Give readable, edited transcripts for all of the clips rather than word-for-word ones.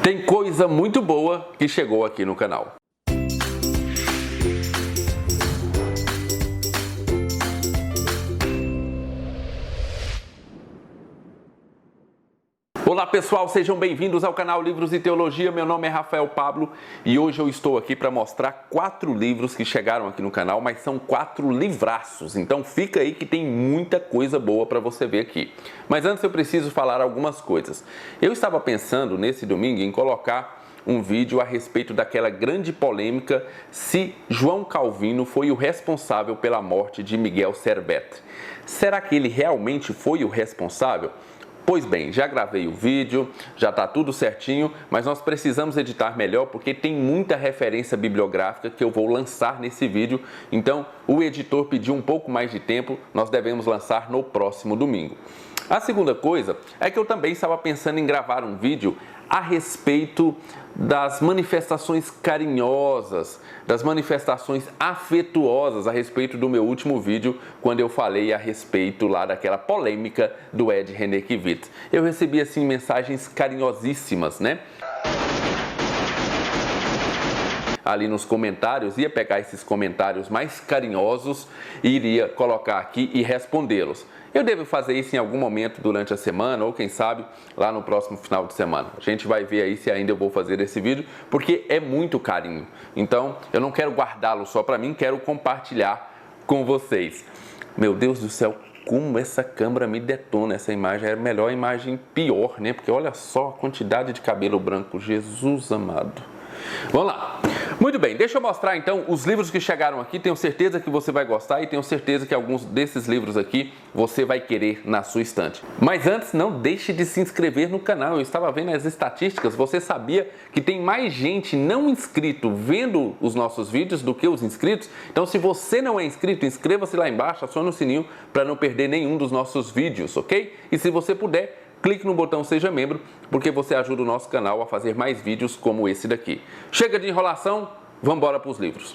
Tem coisa muito boa que chegou aqui no canal. Olá pessoal, sejam bem-vindos ao canal Livros e Teologia. Meu nome é Rafael Pablo e hoje eu estou aqui para mostrar 4 livros que chegaram aqui no canal, mas são 4 livraços, então fica aí que tem muita coisa boa para você ver aqui. Mas antes eu preciso falar algumas coisas. Eu estava pensando nesse domingo em colocar um vídeo a respeito daquela grande polêmica se João Calvino foi o responsável pela morte de Miguel Servet. Será que ele realmente foi o responsável? Pois bem, já gravei o vídeo, já está tudo certinho, mas nós precisamos editar melhor porque tem muita referência bibliográfica que eu vou lançar nesse vídeo. Então, o editor pediu um pouco mais de tempo, nós devemos lançar no próximo domingo. A segunda coisa é que eu também estava pensando em gravar um vídeo a respeito das manifestações carinhosas, das manifestações afetuosas a respeito do meu último vídeo, quando eu falei a respeito lá daquela polêmica do Ed Renekiewicz. Eu recebi assim mensagens carinhosíssimas, né? Ali nos comentários, ia pegar esses comentários mais carinhosos e iria colocar aqui e respondê-los. Eu devo fazer isso em algum momento durante a semana ou quem sabe lá no próximo final de semana. A gente vai ver aí se ainda eu vou fazer esse vídeo, porque é muito carinho. Então, eu não quero guardá-lo só para mim, quero compartilhar com vocês. Meu Deus do céu, como essa câmera me detona, essa imagem é a melhor imagem pior, né? Porque olha só a quantidade de cabelo branco, Jesus amado. Vamos lá. Muito bem, deixa eu mostrar então os livros que chegaram aqui, tenho certeza que você vai gostar e tenho certeza que alguns desses livros aqui você vai querer na sua estante. Mas antes, não deixe de se inscrever no canal, eu estava vendo as estatísticas, você sabia que tem mais gente não inscrito vendo os nossos vídeos do que os inscritos? Então se você não é inscrito, inscreva-se lá embaixo, acione o sininho para não perder nenhum dos nossos vídeos, ok? E se você puder, clique no botão Seja Membro, porque você ajuda o nosso canal a fazer mais vídeos como esse daqui. Chega de enrolação, vamos embora para os livros.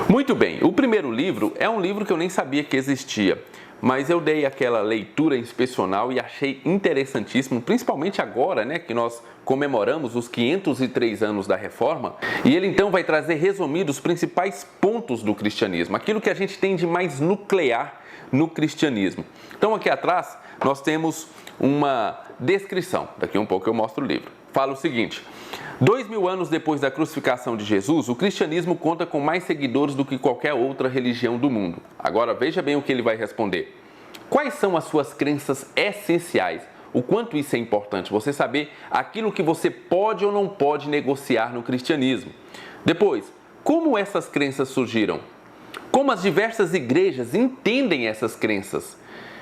Muito bem, o primeiro livro é um livro que eu nem sabia que existia, mas eu dei aquela leitura inspecional e achei interessantíssimo, principalmente agora, né, que nós comemoramos os 503 anos da Reforma, e ele então vai trazer resumidos os principais pontos do cristianismo, aquilo que a gente tem de mais nuclear no cristianismo. Então aqui atrás nós temos uma descrição, daqui a um pouco eu mostro o livro. Fala o seguinte: 2000 anos depois da crucificação de Jesus, o cristianismo conta com mais seguidores do que qualquer outra religião do mundo. Agora veja bem o que ele vai responder. Quais são as suas crenças essenciais? O quanto isso é importante, você saber aquilo que você pode ou não pode negociar no cristianismo. Depois, como essas crenças surgiram? Como as diversas igrejas entendem essas crenças?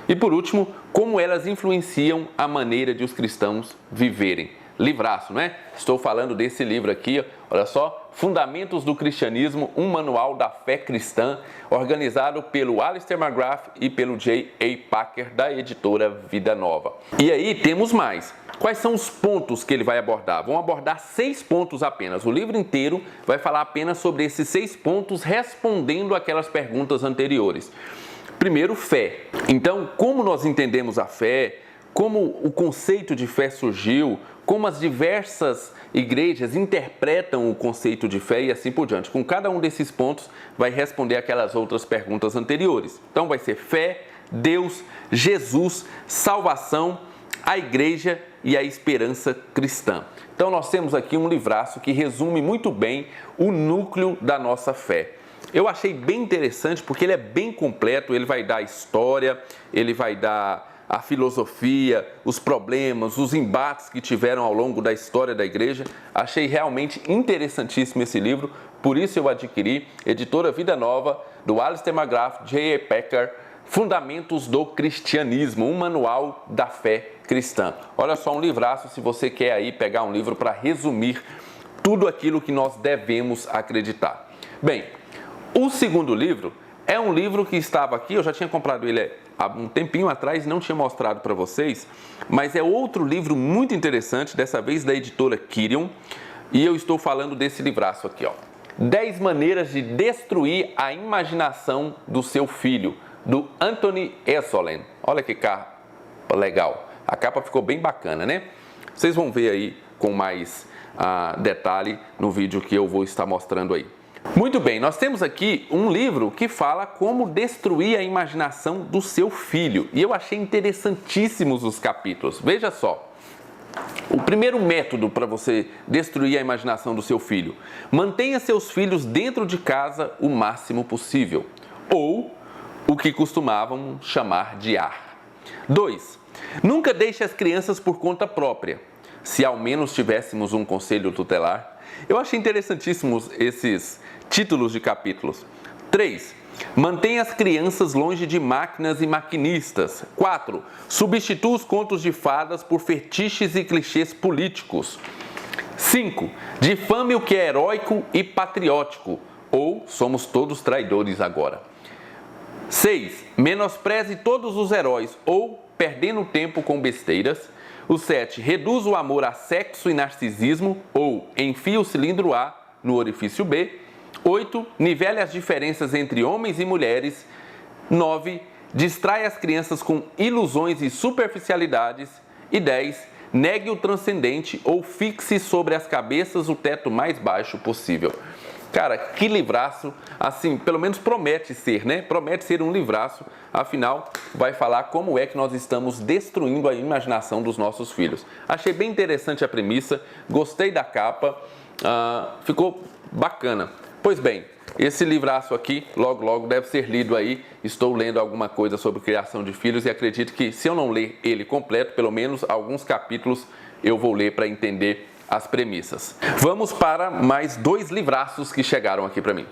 E por último, como elas influenciam a maneira de os cristãos viverem. Livraço, né? Estou falando desse livro aqui, olha só, Fundamentos do Cristianismo, um manual da fé cristã, organizado pelo Alistair McGrath e pelo J.A. Packer, da editora Vida Nova. E aí temos mais. Quais são os pontos que ele vai abordar? Vão abordar 6 pontos apenas. O livro inteiro vai falar apenas sobre esses 6 pontos, respondendo aquelas perguntas anteriores. Primeiro, fé. Então, como nós entendemos a fé, como o conceito de fé surgiu, como as diversas igrejas interpretam o conceito de fé e assim por diante. Com cada um desses pontos, vai responder aquelas outras perguntas anteriores. Então, vai ser fé, Deus, Jesus, salvação, a igreja e a esperança cristã. Então, nós temos aqui um livraço que resume muito bem o núcleo da nossa fé. Eu achei bem interessante porque ele é bem completo, ele vai dar a história, ele vai dar a filosofia, os problemas, os embates que tiveram ao longo da história da igreja. Achei realmente interessantíssimo esse livro, por isso eu adquiri, editora Vida Nova, do Alistair McGrath, J.A. Packer, Fundamentos do Cristianismo, um manual da fé cristã. Olha só, um livraço se você quer aí pegar um livro para resumir tudo aquilo que nós devemos acreditar. Bem, o segundo livro é um livro que estava aqui, eu já tinha comprado ele há um tempinho atrás, não tinha mostrado para vocês, mas é outro livro muito interessante, dessa vez da editora Quirion, e eu estou falando desse livraço aqui, ó. 10 maneiras de destruir a imaginação do seu filho, do Anthony Esolen. Olha que capa legal, a capa ficou bem bacana, né? Vocês vão ver aí com mais detalhe no vídeo que eu vou estar mostrando aí. Muito bem, nós temos aqui um livro que fala como destruir a imaginação do seu filho. E eu achei interessantíssimos os capítulos. Veja só. O primeiro método para você destruir a imaginação do seu filho: mantenha seus filhos dentro de casa o máximo possível, ou o que costumavam chamar de ar. 2. Nunca deixe as crianças por conta própria. Se ao menos tivéssemos um conselho tutelar. Eu achei interessantíssimos esses títulos de capítulos. 3. Mantenha as crianças longe de máquinas e maquinistas. 4. Substitua os contos de fadas por fetiches e clichês políticos. 5. Difame o que é heróico e patriótico, ou somos todos traidores agora. 6. Menospreze todos os heróis, ou perdendo tempo com besteiras. O 7. Reduz o amor a sexo e narcisismo, ou enfia o cilindro A no orifício B. 8. Nivele as diferenças entre homens e mulheres. 9. Distrai as crianças com ilusões e superficialidades. E 10. Negue o transcendente ou fixe sobre as cabeças o teto mais baixo possível. Cara, que livraço, assim, pelo menos promete ser, né? Promete ser um livraço, afinal, vai falar como é que nós estamos destruindo a imaginação dos nossos filhos. Achei bem interessante a premissa, gostei da capa, ficou bacana. Pois bem, esse livraço aqui, logo logo deve ser lido aí. Estou lendo alguma coisa sobre criação de filhos e acredito que se eu não ler ele completo, pelo menos alguns capítulos eu vou ler para entender as premissas. Vamos para mais 2 livraços que chegaram aqui para mim.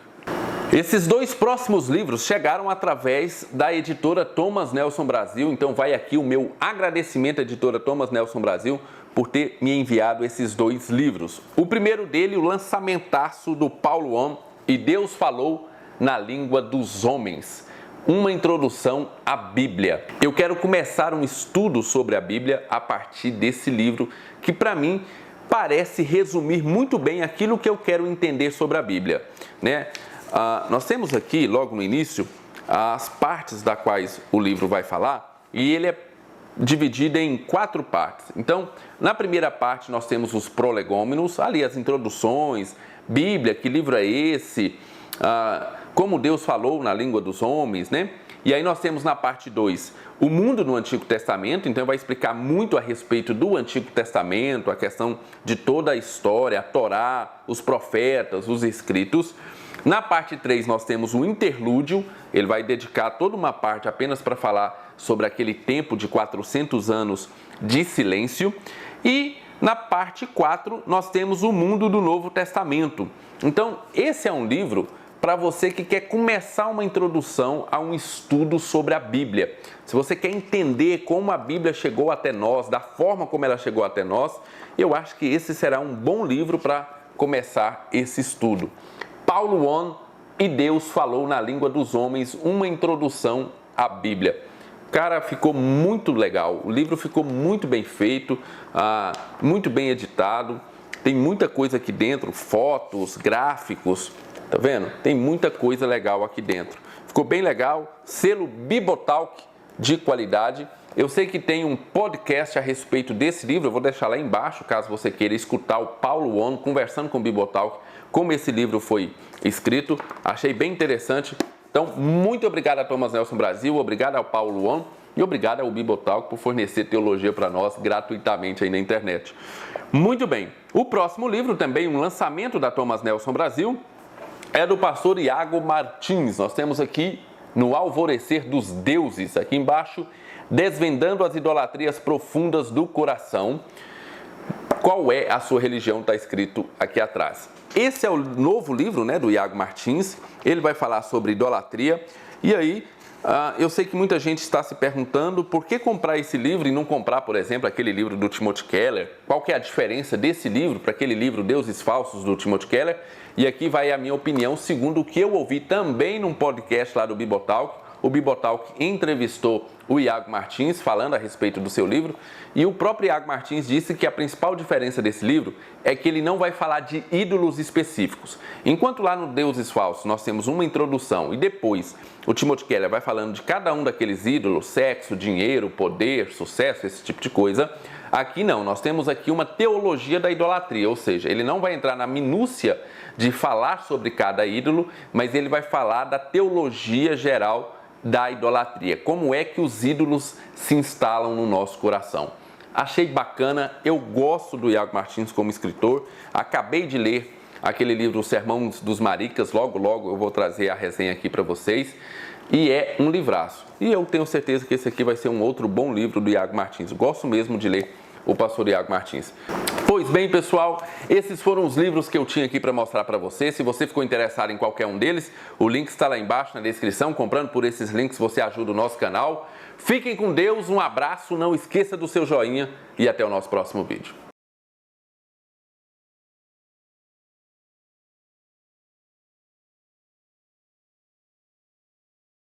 Esses 2 próximos livros chegaram através da editora Thomas Nelson Brasil, então vai aqui o meu agradecimento à editora Thomas Nelson Brasil por ter me enviado esses 2 livros. O primeiro dele, o lançamentaço do Paulo On, E Deus Falou na Língua dos Homens. Uma introdução à Bíblia. Eu quero começar um estudo sobre a Bíblia a partir desse livro, que para mim parece resumir muito bem aquilo que eu quero entender sobre a Bíblia, né? Nós temos aqui, logo no início, as partes das quais o livro vai falar, e ele é dividido em 4 partes. Então, na primeira parte nós temos os prolegômenos, ali as introduções, Bíblia, que livro é esse, como Deus falou na língua dos homens, né? E aí nós temos na parte 2 o mundo no Antigo Testamento, então vai explicar muito a respeito do Antigo Testamento, a questão de toda a história, a Torá, os profetas, os escritos. Na parte 3 nós temos o interlúdio, ele vai dedicar toda uma parte apenas para falar sobre aquele tempo de 400 anos de silêncio. E na parte 4 nós temos o mundo do Novo Testamento. Então esse é um livro para você que quer começar uma introdução a um estudo sobre a Bíblia. Se você quer entender como a Bíblia chegou até nós, da forma como ela chegou até nós, eu acho que esse será um bom livro para começar esse estudo. Paulo On, E Deus Falou na Língua dos Homens, uma introdução à Bíblia. Cara, ficou muito legal, o livro ficou muito bem feito, muito bem editado, tem muita coisa aqui dentro, fotos, gráficos. Tá vendo? Tem muita coisa legal aqui dentro. Ficou bem legal. Selo Bibotalk de qualidade. Eu sei que tem um podcast a respeito desse livro. Eu vou deixar lá embaixo, caso você queira escutar o Paulo On conversando com o Bibotalk, como esse livro foi escrito. Achei bem interessante. Então, muito obrigado a Thomas Nelson Brasil, obrigado ao Paulo On e obrigado ao Bibotalk por fornecer teologia para nós gratuitamente aí na internet. Muito bem. O próximo livro, também um lançamento da Thomas Nelson Brasil, é do pastor Iago Martins. Nós temos aqui no Alvorecer dos Deuses, aqui embaixo, Desvendando as Idolatrias Profundas do Coração. Qual é a sua religião? Está escrito aqui atrás. Esse é o novo livro, né, do Iago Martins. Ele vai falar sobre idolatria. E aí, eu sei que muita gente está se perguntando por que comprar esse livro e não comprar, por exemplo, aquele livro do Timothy Keller. Qual que é a diferença desse livro para aquele livro Deuses Falsos do Timothy Keller? E aqui vai a minha opinião, segundo o que eu ouvi também num podcast lá do Bibotalk. O Bibotalk entrevistou o Iago Martins falando a respeito do seu livro, e o próprio Iago Martins disse que a principal diferença desse livro é que ele não vai falar de ídolos específicos. Enquanto lá no Deuses Falsos nós temos uma introdução e depois o Timothy Keller vai falando de cada um daqueles ídolos, sexo, dinheiro, poder, sucesso, esse tipo de coisa, aqui não, nós temos aqui uma teologia da idolatria, ou seja, ele não vai entrar na minúcia de falar sobre cada ídolo, mas ele vai falar da teologia geral da idolatria, como é que os ídolos se instalam no nosso coração. Achei bacana, eu gosto do Iago Martins como escritor, acabei de ler aquele livro Os Sermões dos Maricas, logo eu vou trazer a resenha aqui para vocês, e é um livraço. E eu tenho certeza que esse aqui vai ser um outro bom livro do Iago Martins, gosto mesmo de ler o pastor Iago Martins. Pois bem, pessoal, esses foram os livros que eu tinha aqui para mostrar para você. Se você ficou interessado em qualquer um deles, o link está lá embaixo na descrição. Comprando por esses links você ajuda o nosso canal. Fiquem com Deus, um abraço, não esqueça do seu joinha e até o nosso próximo vídeo.